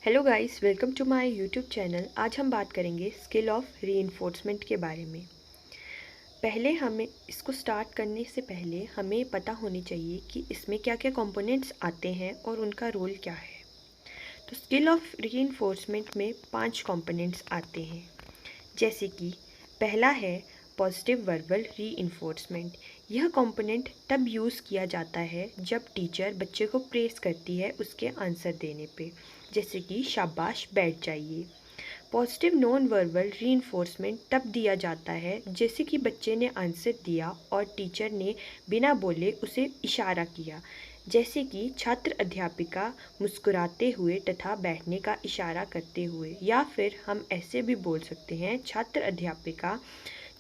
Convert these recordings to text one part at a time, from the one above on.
Hello guys, welcome to my YouTube channel. आज हम बात करेंगे स्किल ऑफ रीइंफोर्समेंट के बारे में। पहले हमें इसको स्टार्ट करने से पहले हमें पता होनी चाहिए कि इसमें क्या क्या कंपोनेंट्स आते हैं और उनका रोल क्या है। तो स्किल ऑफ रीइंफोर्समेंट में 5 कंपोनेंट्स आते हैं, जैसे कि पहला है पॉजिटिव वर्बल रीइंफोर्समेंट। यह कंपोनेंट तब यूज़ किया जाता है जब टीचर बच्चे को प्रेस करती है उसके आंसर देने पे, जैसे कि शाबाश बैठ जाइए। पॉजिटिव नॉन वर्बल रीइंफोर्समेंट तब दिया जाता है जैसे कि बच्चे ने आंसर दिया और टीचर ने बिना बोले उसे इशारा किया, जैसे कि छात्र अध्यापिका मुस्कुराते हुए तथा बैठने का इशारा करते हुए, या फिर हम ऐसे भी बोल सकते हैं छात्र अध्यापिका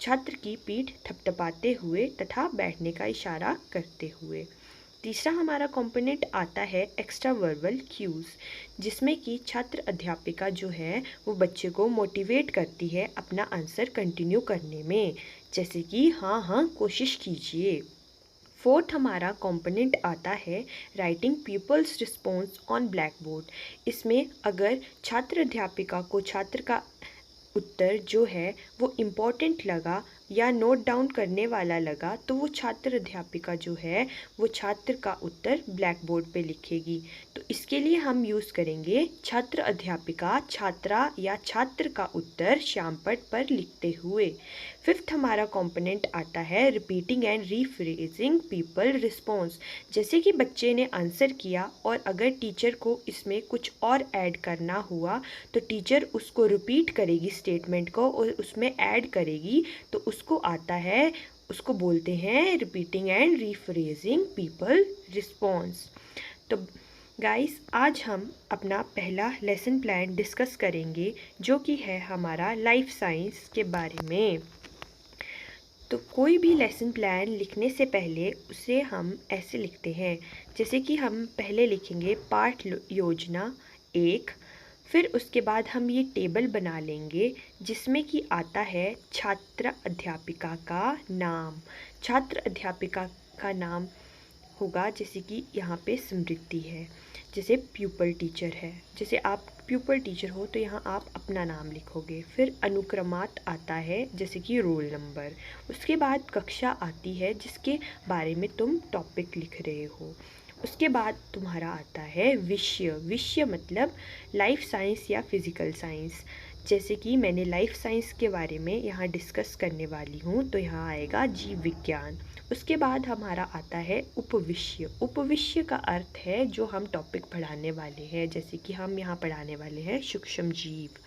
छात्र की पीठ थपथपाते हुए तथा बैठने का इशारा करते हुए। तीसरा हमारा कंपोनेंट आता है एक्स्ट्रा वर्बल क्यूज़, जिसमें कि छात्र अध्यापिका जो है वो बच्चे को मोटिवेट करती है अपना आंसर कंटिन्यू करने में, जैसे कि हाँ हाँ कोशिश कीजिए। फोर्थ हमारा कंपोनेंट आता है writing people's response on blackboard. इसमें अगर छात्र अध्यापिका को छात्र का उत्तर जो है वो इम्पोर्टेंट लगा या नोट डाउन करने वाला लगा, तो वो छात्र अध्यापिका जो है वो छात्र का उत्तर ब्लैक बोर्ड पे लिखेगी। तो इसके लिए हम यूज़ करेंगे छात्र अध्यापिका छात्रा या छात्र का उत्तर श्यामपट्ट पर लिखते हुए। फिफ्थ हमारा कंपोनेंट आता है repeating and rephrasing people response. जैसे कि बच्चे ने आंसर किया और अगर टीचर को इसमें कुछ और ऐड करना हुआ तो टीचर उसको रिपीट करेगी स्टेटमेंट को और उसमें ऐड करेगी, तो उसको आता है, उसको बोलते हैं repeating and rephrasing people response. तो गाइस, आज हम अपना पहला लेसन प्लान डिस्कस करेंगे, जो कि है हमारा लाइफ साइंस के बारे में। तो कोई भी लेसन प्लान लिखने से पहले उसे हम ऐसे लिखते हैं, जैसे कि हम पहले लिखेंगे पाठ योजना 1, फिर उसके बाद हम ये टेबल बना लेंगे जिसमें कि आता है छात्र अध्यापिका का नाम। छात्र अध्यापिका का नाम होगा, जैसे कि यहाँ पे स्मृति है, जैसे प्यूपल टीचर है, जैसे आप प्यूपल टीचर हो तो यहाँ आप अपना नाम लिखोगे। फिर अनुक्रमात आता है, जैसे कि रोल नंबर। उसके बाद कक्षा आती है जिसके बारे में तुम टॉपिक लिख रहे हो। उसके बाद तुम्हारा आता है विषय। विषय मतलब लाइफ साइंस या फिज़िकल साइंस, जैसे कि मैंने लाइफ साइंस के बारे में यहाँ डिस्कस करने वाली हूँ, तो यहाँ आएगा जीव विज्ञान। उसके बाद हमारा आता है उपविषय। उपविषय का अर्थ है जो हम टॉपिक पढ़ाने वाले हैं, जैसे कि हम यहाँ पढ़ाने वाले हैं सूक्ष्म जीव।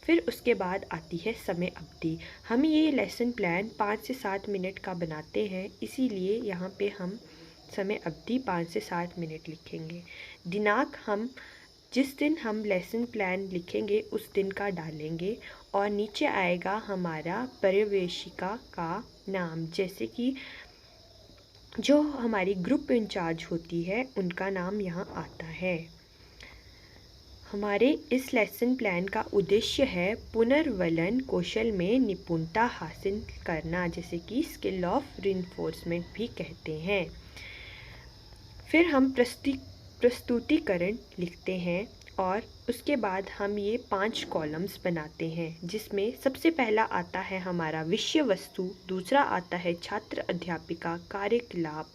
फिर उसके बाद आती है समय अवधि। हम ये लेसन प्लान 5 से 7 मिनट का बनाते हैं, इसीलिए यहाँ पे हम समय अवधि 5 से 7 मिनट लिखेंगे। दिनांक हम जिस दिन हम लेसन प्लान लिखेंगे उस दिन का डालेंगे, और नीचे आएगा हमारा पर्यवेक्षिका का नाम, जैसे कि जो हमारी ग्रुप इंचार्ज होती है उनका नाम यहाँ आता है। हमारे इस लेसन प्लान का उद्देश्य है पुनर्वलन कौशल में निपुणता हासिल करना, जैसे कि स्किल ऑफ रीइंफोर्समेंट भी कहते हैं। फिर हम प्रस्तुतिकरण लिखते हैं और उसके बाद हम ये 5 कॉलम्स बनाते हैं, जिसमें सबसे पहला आता है हमारा विषय वस्तु, दूसरा आता है छात्र अध्यापिका कार्यकलाप,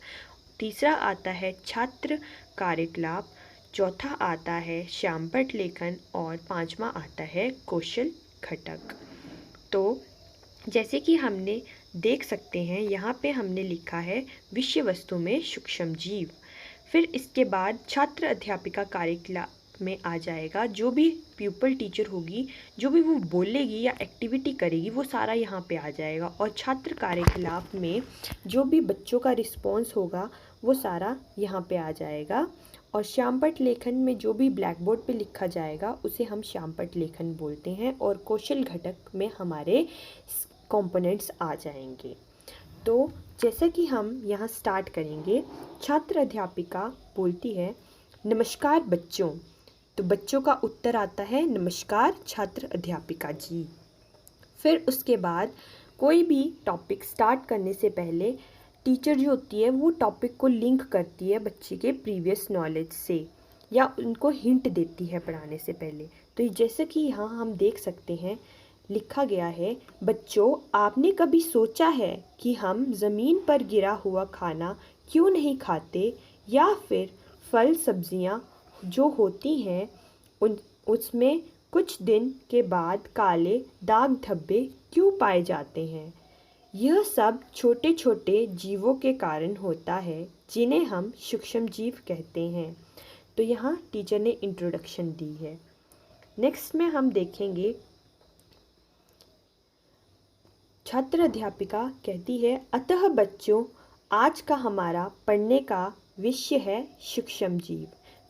तीसरा आता है छात्र कार्यकलाप, चौथा आता है श्यामपट्ट लेखन और 5वां आता है कौशल घटक। तो जैसे कि हमने देख सकते हैं यहाँ पे हमने लिखा है विषय वस्तु में सूक्ष्म जीव। फिर इसके बाद छात्र अध्यापिका कार्यकलाप में आ जाएगा, जो भी प्यूपल टीचर होगी जो भी वो बोलेगी या एक्टिविटी करेगी वो सारा यहाँ पे आ जाएगा, और छात्र कार्यकलाप में जो भी बच्चों का रिस्पॉन्स होगा वो सारा यहाँ पे आ जाएगा, और श्यामपट्ट लेखन में जो भी ब्लैक बोर्ड पे लिखा जाएगा उसे हम श्यामपट्ट लेखन बोलते हैं, और कौशल घटक में हमारे कंपोनेंट्स आ जाएंगे। तो जैसा कि हम यहाँ स्टार्ट करेंगे, छात्र अध्यापिका बोलती है नमस्कार बच्चों, तो बच्चों का उत्तर आता है नमस्कार छात्र अध्यापिका जी। फिर उसके बाद कोई भी टॉपिक स्टार्ट करने से पहले टीचर जो होती है वो टॉपिक को लिंक करती है बच्चे के प्रीवियस नॉलेज से, या उनको हिंट देती है पढ़ाने से पहले। तो जैसे कि यहाँ हम देख सकते हैं लिखा गया है, बच्चों आपने कभी सोचा है कि हम ज़मीन पर गिरा हुआ खाना क्यों नहीं खाते, या फिर फल सब्जियाँ जो होती हैं उसमें कुछ दिन के बाद काले दाग धब्बे क्यों पाए जाते हैं। यह सब छोटे छोटे जीवों के कारण होता है जिन्हें हम सूक्ष्म जीव कहते हैं। तो यहाँ टीचर ने इंट्रोडक्शन दी है। नेक्स्ट में हम देखेंगे, छात्र अध्यापिका कहती है, अतः बच्चों आज का हमारा पढ़ने का विषय है सूक्ष्म जीव।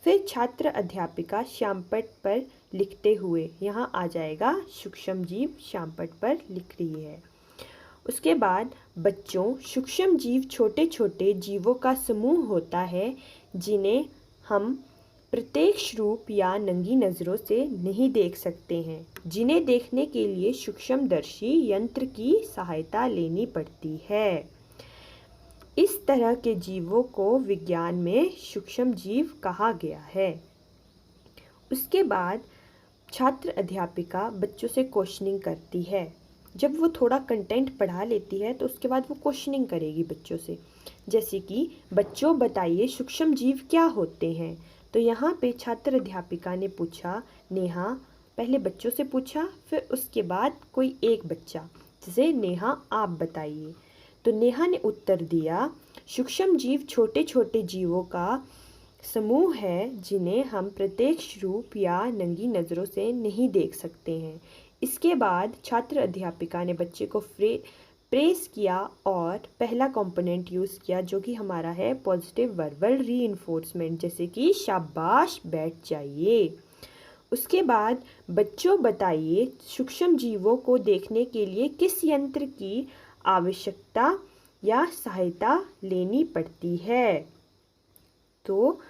फिर छात्र अध्यापिका श्यामपट्ट पर लिखते हुए, यहाँ आ जाएगा सूक्ष्म जीव श्यामपट्ट पर लिख रही है। उसके बाद, बच्चों सूक्ष्म जीव छोटे छोटे जीवों का समूह होता है जिन्हें हम प्रत्यक्ष रूप या नंगी नज़रों से नहीं देख सकते हैं, जिन्हें देखने के लिए सूक्ष्मदर्शी यंत्र की सहायता लेनी पड़ती है। इस तरह के जीवों को विज्ञान में सूक्ष्म जीव कहा गया है। उसके बाद छात्र अध्यापिका बच्चों से क्वेश्चनिंग करती है। जब वो थोड़ा कंटेंट पढ़ा लेती है तो उसके बाद वो क्वेश्चनिंग करेगी बच्चों से, जैसे कि बच्चों बताइए सूक्ष्म जीव क्या होते हैं। तो यहाँ पे छात्र अध्यापिका ने पूछा, नेहा पहले बच्चों से पूछा, फिर उसके बाद कोई एक बच्चा, जैसे नेहा आप बताइए। तो नेहा ने उत्तर दिया, सूक्ष्म जीव छोटे छोटे जीवों का समूह है जिन्हें हम प्रत्यक्ष रूप या नंगी नज़रों से नहीं देख सकते हैं। इसके बाद छात्र अध्यापिका ने बच्चे को प्रेस किया और पहला कंपोनेंट यूज़ किया जो कि हमारा है पॉजिटिव वर्बल रीइंफोर्समेंट, जैसे कि शाबाश बैठ जाइए। उसके बाद, बच्चों बताइए सूक्ष्म जीवों को देखने के लिए किस यंत्र की आवश्यकता या सहायता लेनी पड़ती है। तो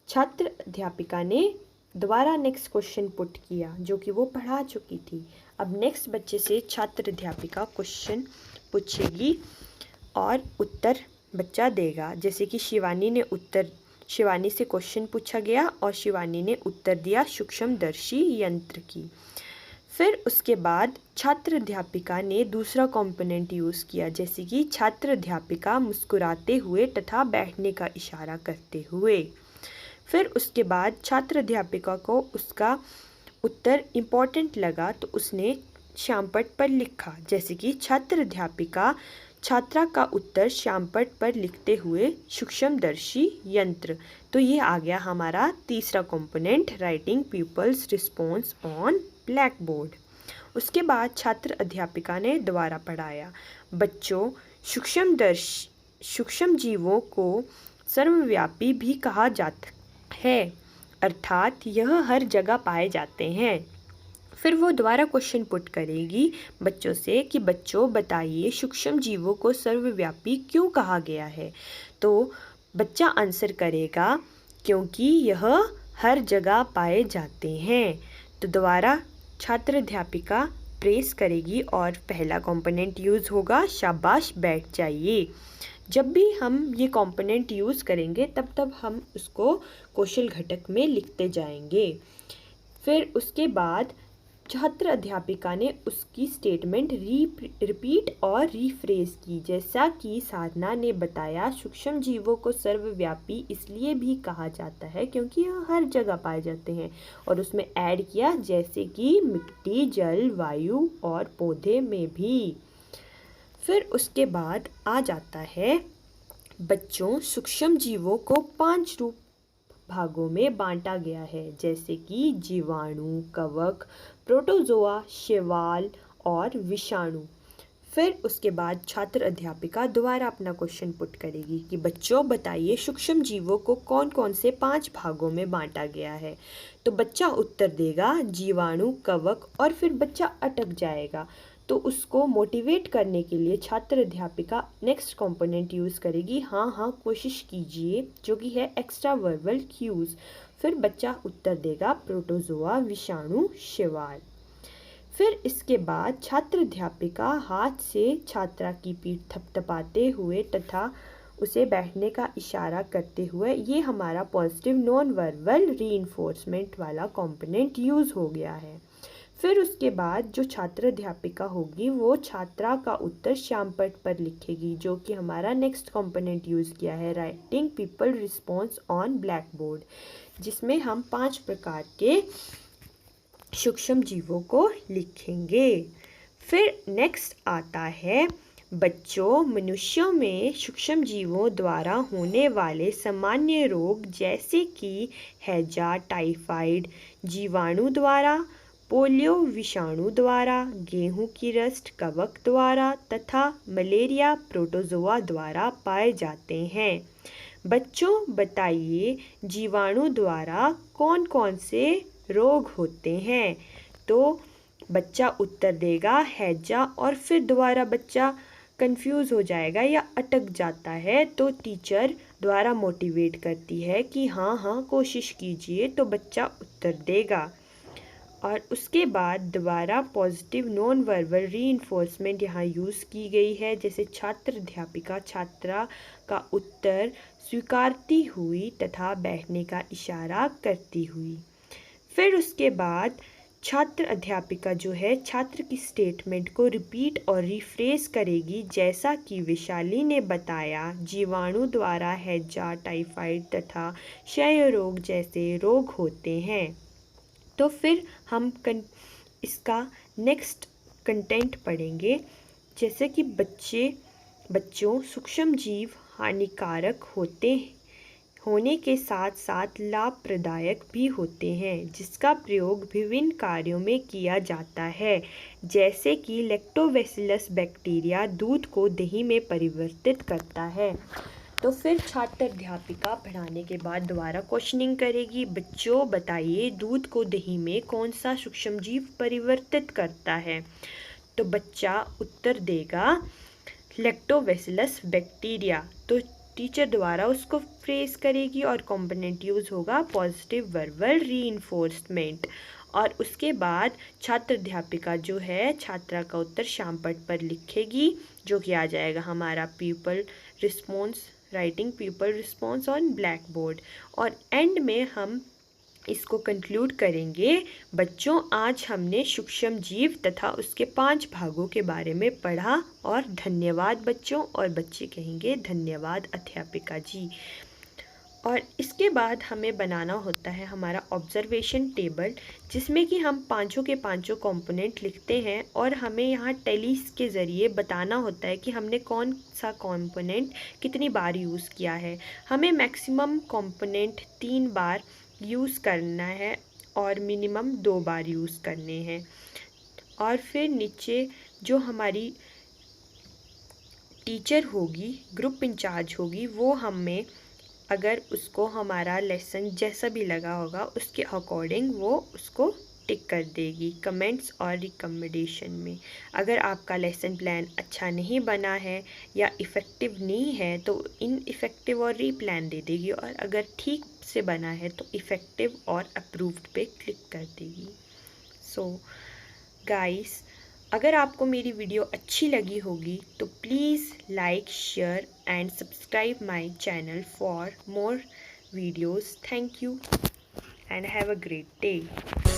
छात्र अध्यापिका ने दोबारा नेक्स्ट क्वेश्चन पुट किया जो कि वो पढ़ा चुकी थी। अब नेक्स्ट बच्चे से छात्र अध्यापिका क्वेश्चन पूछेगी और उत्तर बच्चा देगा। जैसे कि शिवानी से क्वेश्चन पूछा गया और शिवानी ने उत्तर दिया सूक्ष्मदर्शी यंत्र की। फिर उसके बाद छात्र अध्यापिका ने दूसरा कंपोनेंट यूज़ किया, जैसे कि छात्र अध्यापिका मुस्कुराते हुए तथा बैठने का इशारा करते हुए। फिर उसके बाद छात्र अध्यापिका को उसका उत्तर इम्पॉर्टेंट लगा तो उसने श्यामपट्ट पर लिखा, जैसे कि छात्र अध्यापिका छात्रा का उत्तर श्यामपट्ट पर लिखते हुए सूक्ष्मदर्शी यंत्र। तो ये आ गया हमारा तीसरा component, writing people's response on blackboard. उसके बाद छात्र अध्यापिका ने दोबारा पढ़ाया, बच्चों सूक्ष्म जीवों को सर्वव्यापी भी कहा जाता है, अर्थात यह हर जगह पाए जाते हैं। फिर वो दोबारा क्वेश्चन पुट करेगी बच्चों से कि बच्चों बताइए सूक्ष्म जीवों को सर्वव्यापी क्यों कहा गया है। तो बच्चा आंसर करेगा क्योंकि यह हर जगह पाए जाते हैं। तो दोबारा छात्र अध्यापिका प्रेस करेगी और पहला कंपोनेंट यूज़ होगा शाबाश बैठ जाइए। जब भी हम ये कंपोनेंट यूज़ करेंगे तब हम उसको कौशल घटक में लिखते जाएंगे। फिर उसके बाद छात्र अध्यापिका ने उसकी स्टेटमेंट रिपीट और रीफ्रेज की, जैसा कि साधना ने बताया सूक्ष्म जीवों को सर्वव्यापी इसलिए भी कहा जाता है क्योंकि यह हर जगह पाए जाते हैं, और उसमें ऐड किया जैसे कि मिट्टी, जल, वायु और पौधे में भी। फिर उसके बाद आ जाता है, बच्चों सूक्ष्म जीवों को 5 रूप भागों में बांटा गया है, जैसे कि जीवाणु, कवक, प्रोटोजोआ, शैवाल और विषाणु। फिर उसके बाद छात्र अध्यापिका दोबारा अपना क्वेश्चन पुट करेगी कि बच्चों बताइए सूक्ष्म जीवों को कौन कौन से 5 भागों में बांटा गया है। तो बच्चा उत्तर देगा जीवाणु, कवक, और फिर बच्चा अटक जाएगा। तो उसको मोटिवेट करने के लिए छात्र अध्यापिका नेक्स्ट कंपोनेंट यूज़ करेगी, हाँ कोशिश कीजिए, जो कि है एक्स्ट्रा वर्बल क्यूज़। फिर बच्चा उत्तर देगा प्रोटोजोआ, विषाणु, शैवाल। फिर इसके बाद छात्र अध्यापिका हाथ से छात्रा की पीठ थपथपाते हुए तथा उसे बैठने का इशारा करते हुए ये हमारा पॉजिटिव नॉन वर्बल रीइंफोर्समेंट वाला कंपोनेंट यूज़ हो गया है। फिर उसके बाद जो छात्र अध्यापिका होगी वो छात्रा का उत्तर श्यामपट्ट पर लिखेगी, जो कि हमारा नेक्स्ट कंपोनेंट यूज़ किया है, writing people response on black board, जिसमें हम 5 प्रकार के सूक्ष्म जीवों को लिखेंगे। फिर नेक्स्ट आता है बच्चों, मनुष्यों में सूक्ष्म जीवों द्वारा होने वाले सामान्य रोग जैसे कि हैजा, टाइफाइड जीवाणु द्वारा, पोलियो विषाणु द्वारा, गेहूं की रस्ट कवक द्वारा तथा मलेरिया प्रोटोजोआ द्वारा पाए जाते हैं। बच्चों बताइए जीवाणु द्वारा कौन कौन से रोग होते हैं? तो बच्चा उत्तर देगा हैजा, और फिर दोबारा बच्चा कंफ्यूज हो जाएगा या अटक जाता है, तो टीचर द्वारा मोटिवेट करती है कि हाँ हाँ कोशिश कीजिए, तो बच्चा उत्तर देगा। और उसके बाद दोबारा पॉजिटिव नॉन वर्बल रीइंफोर्समेंट यहाँ यूज़ की गई है, जैसे छात्र अध्यापिका छात्रा का उत्तर स्वीकारती हुई तथा बैठने का इशारा करती हुई। फिर उसके बाद छात्र अध्यापिका जो है छात्र की स्टेटमेंट को रिपीट और रिफ्रेश करेगी, जैसा कि वैशाली ने बताया जीवाणु द्वारा हैजा, टाइफाइड तथा क्षय रोग जैसे रोग होते हैं। तो फिर हम इसका नेक्स्ट कंटेंट पढ़ेंगे, जैसे कि बच्चों सूक्ष्म जीव हानिकारक होने के साथ साथ लाभप्रदायक भी होते हैं, जिसका प्रयोग विभिन्न कार्यों में किया जाता है, जैसे कि लैक्टोबैसिलस बैक्टीरिया दूध को दही में परिवर्तित करता है। तो फिर छात्र अध्यापिका पढ़ाने के बाद दोबारा क्वेश्चनिंग करेगी, बच्चों बताइए दूध को दही में कौन सा सूक्ष्म जीव परिवर्तित करता है? तो बच्चा उत्तर देगा लैक्टोबैसिलस बैक्टीरिया। तो टीचर द्वारा उसको फ्रेज करेगी और कंपोनेंट यूज़ होगा पॉजिटिव वर्बल रीइंफोर्समेंट। और उसके बाद छात्र अध्यापिका जो है छात्रा का उत्तर श्यामपट्ट पर लिखेगी, जो कि आ जाएगा हमारा people response, writing people response on black board. और एंड में हम इसको कंक्लूड करेंगे। बच्चों आज हमने सूक्ष्म जीव तथा उसके 5 भागों के बारे में पढ़ा, और धन्यवाद बच्चों। और बच्चे कहेंगे धन्यवाद अध्यापिका जी। और इसके बाद हमें बनाना होता है हमारा ऑब्जर्वेशन टेबल, जिसमें कि हम पांचों के पांचों कंपोनेंट लिखते हैं, और हमें यहाँ टैलीज के ज़रिए बताना होता है कि हमने कौन सा कंपोनेंट कितनी बार यूज़ किया है। हमें मैक्सिमम कंपोनेंट 3 बार यूज़ करना है और मिनिमम 2 बार यूज़ करने हैं। और फिर नीचे जो हमारी टीचर होगी, ग्रुप इंचार्ज होगी, वो हमें अगर उसको हमारा लेसन जैसा भी लगा होगा उसके अकॉर्डिंग वो उसको टिक कर देगी कमेंट्स और रिकमेंडेशन में। अगर आपका लेसन प्लान अच्छा नहीं बना है या इफ़ेक्टिव नहीं है तो इनइफ़ेक्टिव और रीप्लान दे देगी, और अगर ठीक से बना है तो इफ़ेक्टिव और अप्रूव्ड पे क्लिक कर देगी। सो गाइस, अगर आपको मेरी वीडियो अच्छी लगी होगी तो please like, share and subscribe my channel for more videos. Thank you and have a great day.